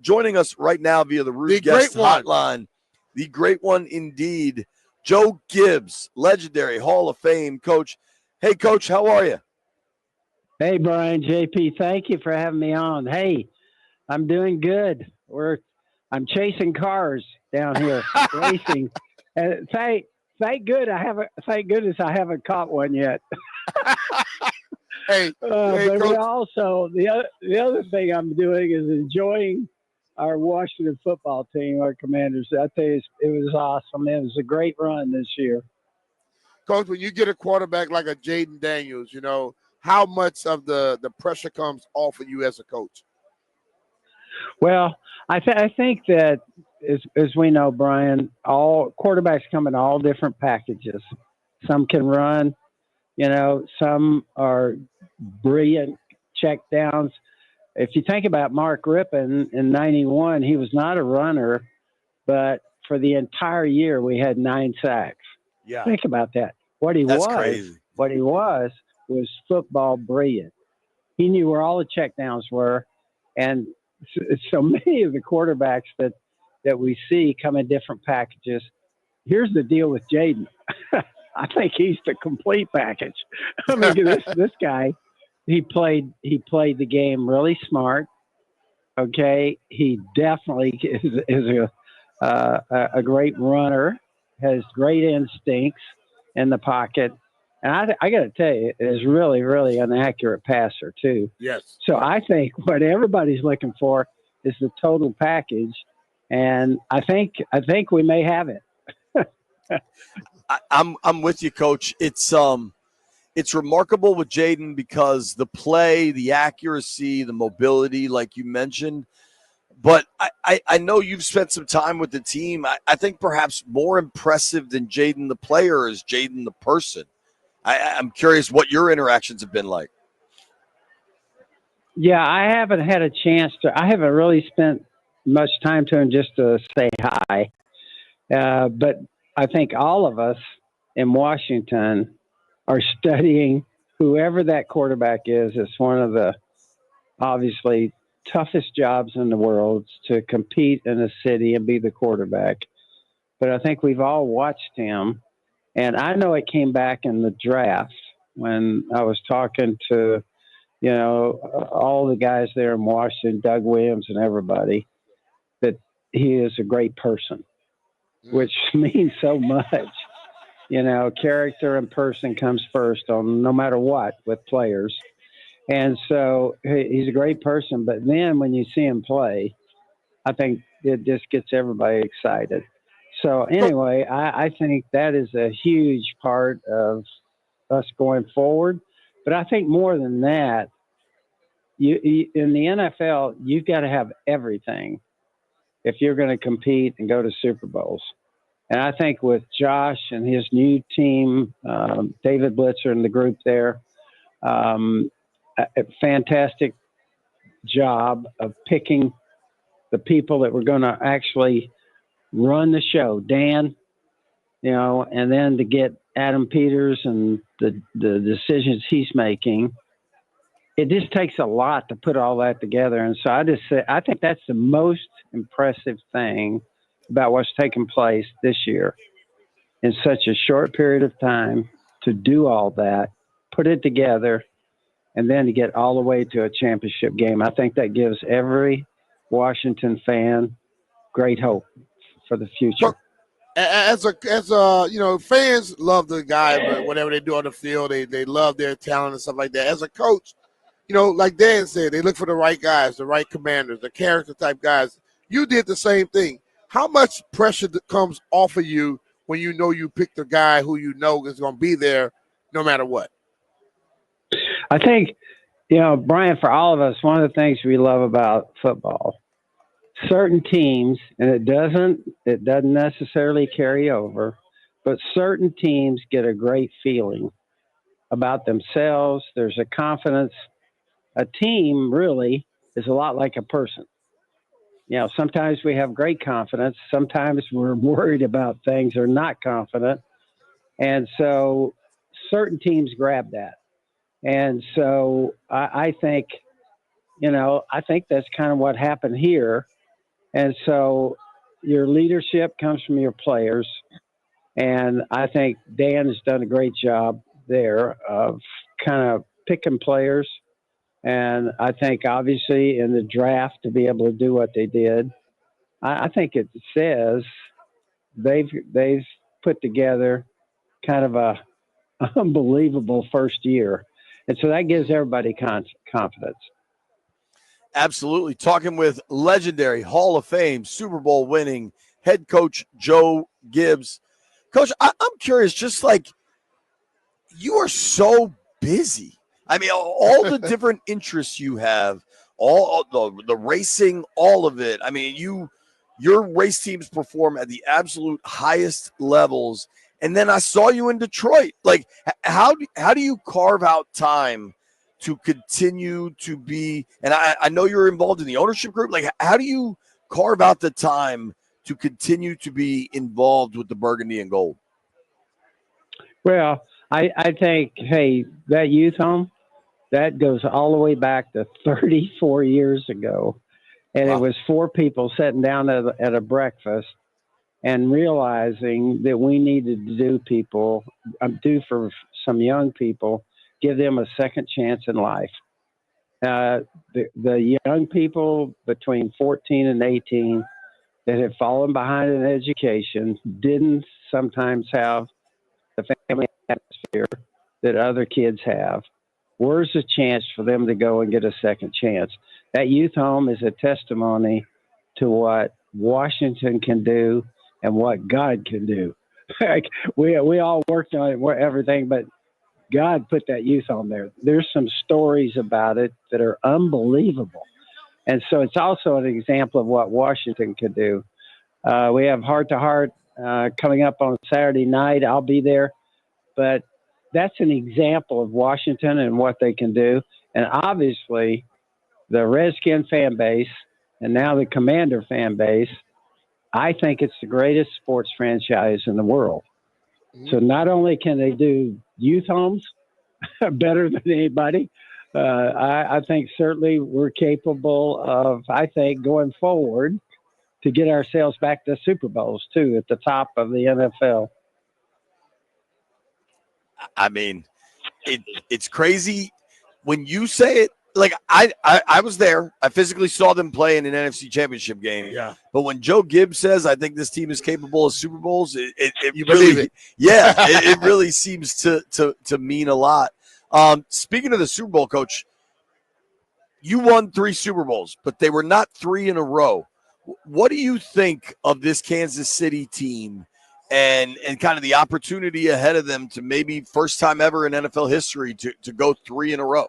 Joining us right now via the Root Guest Hotline, the great one indeed, Joe Gibbs, legendary Hall of Fame coach. Hey, Coach, how are you? Hey, Brian, JP, thank you for having me on. Hey, I'm doing good. I'm chasing cars down here, racing. And thank goodness I haven't caught one yet. Hey, but Coach. we also the other thing I'm doing is enjoying our Washington football team, our Commanders. I tell you, it was awesome. It was a great run this year. Coach, when you get a quarterback like a Jayden Daniels, you know, how much of the pressure comes off of you as a coach? Well, I think that as we know, Brian, all quarterbacks come in all different packages. Some can run, you know, some are brilliant check downs. If you think about Mark Rippon in 91, he was not a runner, but for the entire year we had 9 sacks. Yeah. Think about that. What he was football brilliant. He knew where all the check downs were, and so many of the quarterbacks that we see come in different packages. Here's the deal with Jayden. I think he's the complete package. I mean, this guy, he played the game really smart. Okay, he definitely is a great runner, has great instincts in the pocket. And I got to tell you, is really, really an accurate passer too. Yes. So I think what everybody's looking for is the total package, and I think we may have it. I'm with you, Coach. It's remarkable with Jayden because the play, the accuracy, the mobility, like you mentioned. But I know you've spent some time with the team. I think perhaps more impressive than Jayden the player is Jayden the person. I'm curious what your interactions have been like. Yeah, I haven't had a chance to. I haven't really spent much time to him just to say hi. But I think all of us in Washington are studying whoever that quarterback is. It's one of the obviously toughest jobs in the world to compete in a city and be the quarterback. But I think we've all watched him. And I know it came back in the draft when I was talking to, you know, all the guys there in Washington, Doug Williams and everybody, that he is a great person, which means so much. You know, character and person comes first on no matter what with players. And so he's a great person. But then when you see him play, I think it just gets everybody excited. So anyway, I think that is a huge part of us going forward. But I think more than that, you in the NFL, you've got to have everything if you're going to compete and go to Super Bowls. And I think with Josh and his new team, David Blitzer and the group there, a fantastic job of picking the people that were going to actually run the show. Dan, you know, and then to get Adam Peters and the decisions he's making. It just takes a lot to put all that together. And so I think that's the most impressive thing about what's taken place this year in such a short period of time, to do all that, put it together, and then to get all the way to a championship game. I think that gives every Washington fan great hope for the future. As a you know, fans love the guy, but whatever they do on the field, they love their talent and stuff like that. As a coach, you know, like Dan said, they look for the right guys, the right commanders, the character type guys. You did the same thing. How much pressure comes off of you when you know you picked a guy who you know is going to be there no matter what? I think, you know, Brian, for all of us, one of the things we love about football, certain teams, and it doesn't necessarily carry over, but certain teams get a great feeling about themselves. There's a confidence. A team really is a lot like a person. You know, sometimes we have great confidence. Sometimes we're worried about things or not confident. And so certain teams grab that. And so I think, you know, I think that's kind of what happened here. And so your leadership comes from your players. And I think Dan has done a great job there of kind of picking players. And I think obviously in the draft to be able to do what they did, I think it says they've put together kind of a unbelievable first year. And so that gives everybody confidence. Absolutely. Talking with legendary Hall of Fame, Super Bowl winning head coach Joe Gibbs. Coach, I'm curious, just like you are so busy. I mean, all the different interests you have, all the racing, all of it. I mean, your race teams perform at the absolute highest levels. And then I saw you in Detroit. Like, how do you carve out time to continue to be? And I know you're involved in the ownership group. Like, how do you carve out the time to continue to be involved with the Burgundy and Gold? Well, I think, hey, that youth home, that goes all the way back to 34 years ago. And Wow. It was 4 people sitting down at a breakfast and realizing that we needed to do for some young people, give them a second chance in life. The young people between 14 and 18 that had fallen behind in education didn't sometimes have the family atmosphere that other kids have. Where's the chance for them to go and get a second chance? That youth home is a testimony to what Washington can do and what God can do. Like we all worked on it, everything, but God put that youth home there. There's some stories about it that are unbelievable. And so it's also an example of what Washington can do. We have Heart to Heart coming up on Saturday night. I'll be there. But that's an example of Washington and what they can do. And obviously, the Redskin fan base and now the Commander fan base, I think it's the greatest sports franchise in the world. So not only can they do youth homes better than anybody, I think certainly we're capable of, I think, going forward to get ourselves back to Super Bowls, too, at the top of the NFL. I mean, it's crazy when you say it. Like I was there. I physically saw them play in an NFC Championship game. Yeah. But when Joe Gibbs says, "I think this team is capable of Super Bowls," it You really, believe it. yeah, it really seems to mean a lot. Speaking of the Super Bowl, Coach, you won 3 Super Bowls, but they were not 3 in a row. What do you think of this Kansas City team and kind of the opportunity ahead of them to maybe first time ever in NFL history to go 3 in a row?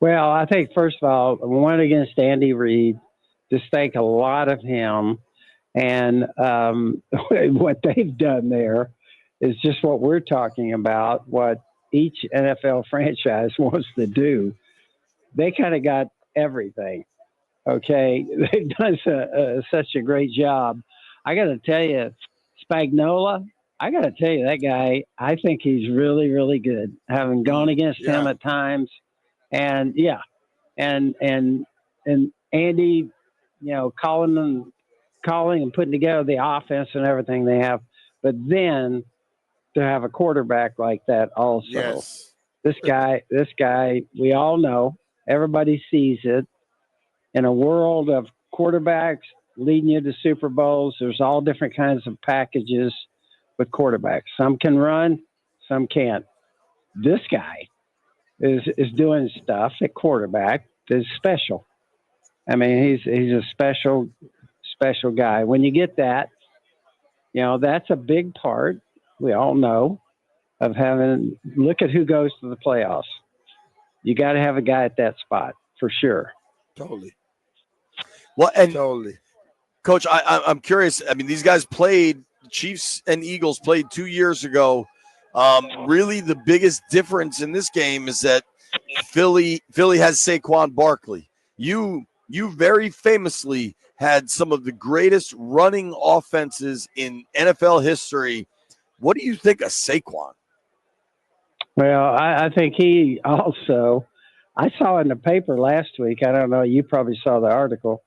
Well, I think, first of all, I went against Andy Reid. Just think a lot of him. And what they've done there is just what we're talking about, what each NFL franchise wants to do. They kind of got everything. Okay. They've done such a great job. I got to tell you, Spagnuolo, I got to tell you, that guy, I think he's really, really good. Having gone against him at times. And and Andy, calling and putting together the offense and everything they have, but then to have a quarterback like that also. Yes. This guy, we all know, everybody sees it. In a world of quarterbacks leading you to Super Bowls, there's all different kinds of packages with quarterbacks. Some can run, some can't. This guy is doing stuff at quarterback that's special. I mean, he's a special guy. When you get that, that's a big part, we all know, of having, look at who goes to the playoffs. You got to have a guy at that spot for sure. Totally. Well, and Totally. Coach, I'm curious. I mean, these guys played, Chiefs and Eagles played 2 years ago. Really, the biggest difference in this game is that Philly has Saquon Barkley. You very famously had some of the greatest running offenses in NFL history. What do you think of Saquon? Well, I think he also, I saw in the paper last week, I don't know, you probably saw the article,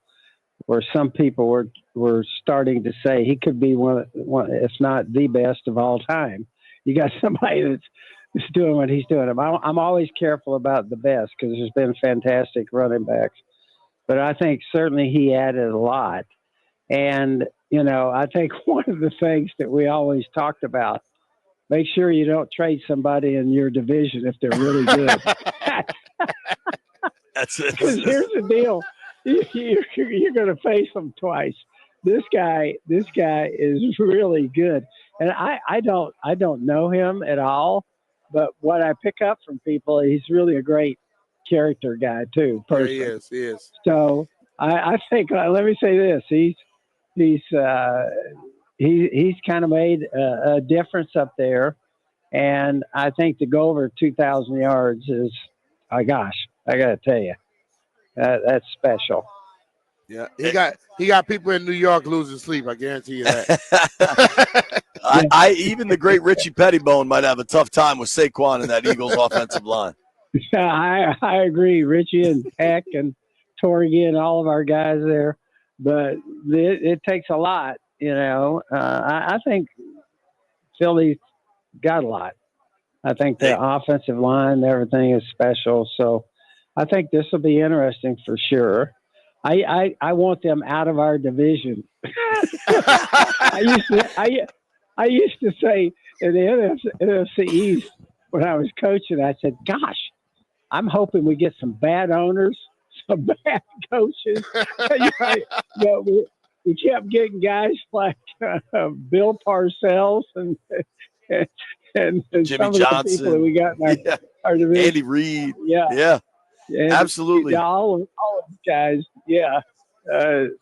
where some people were starting to say he could be one, if not the best of all time. You got somebody that's doing what he's doing. I'm always careful about the best because there's been fantastic running backs, but I think certainly he added a lot. And, I think one of the things that we always talked about, make sure you don't trade somebody in your division if they're really good. That's it. Because here's the deal. You're going to face them twice. This guy is really good. And I don't know him at all, but what I pick up from people, he's really a great character guy too, person. Yeah, he is. So I think, let me say this. He's kind of made a difference up there, and I think to go over 2,000 yards is, oh gosh, I got to tell you, that's special. Yeah, he got people in New York losing sleep. I guarantee you that. I even the great Richie Pettibone might have a tough time with Saquon in that Eagles offensive line. I agree, Richie and Peck and Torgy and all of our guys there. But it takes a lot, I think Philly's got a lot. I think the offensive line and everything is special. So I think this will be interesting for sure. I want them out of our division. I used to say in the NFC East when I was coaching, I said, gosh, I'm hoping we get some bad owners, some bad coaches. We kept getting guys like Bill Parcells and Jimmy some of Johnson. the people that we got in our division. Andy Reid. Yeah. Absolutely. All of these guys. Yeah.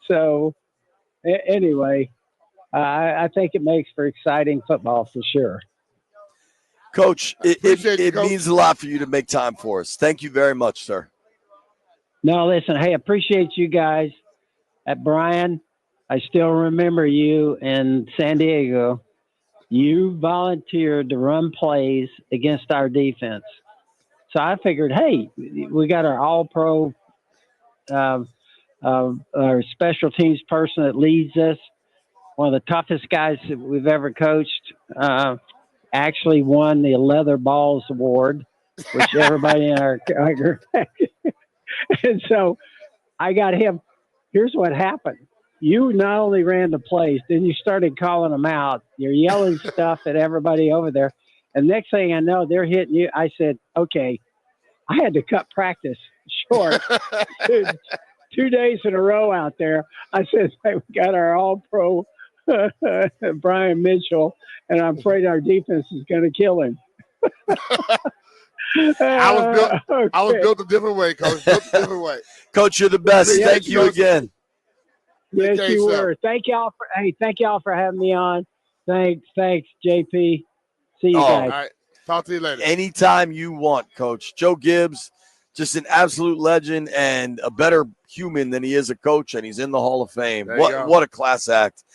So anyway, I think it makes for exciting football for sure. Coach, it means a lot for you to make time for us. Thank you very much, sir. No, listen, hey, appreciate you guys. At Brian, I still remember you in San Diego. You volunteered to run plays against our defense. So I figured, hey, we got our all-pro, our special teams person that leads us, one of the toughest guys that we've ever coached, actually won the Leather Balls Award, which everybody in our and so I got him. Here's what happened. You not only ran the plays, then you started calling them out. You're yelling stuff at everybody over there. And next thing I know, they're hitting you. I said, okay, I had to cut practice short. 2 days in a row out there. I said, hey, we got our all-pro Brian Mitchell, and I'm afraid our defense is going to kill him. I was built a different way, Coach. Coach, you're the best. Thank you again. Yes, you were. Thank y'all for having me on. Thanks, JP. See you guys. All right. Talk to you later. Anytime you want, Coach. Joe Gibbs, just an absolute legend and a better human than he is a coach, and he's in the Hall of Fame. What a class act.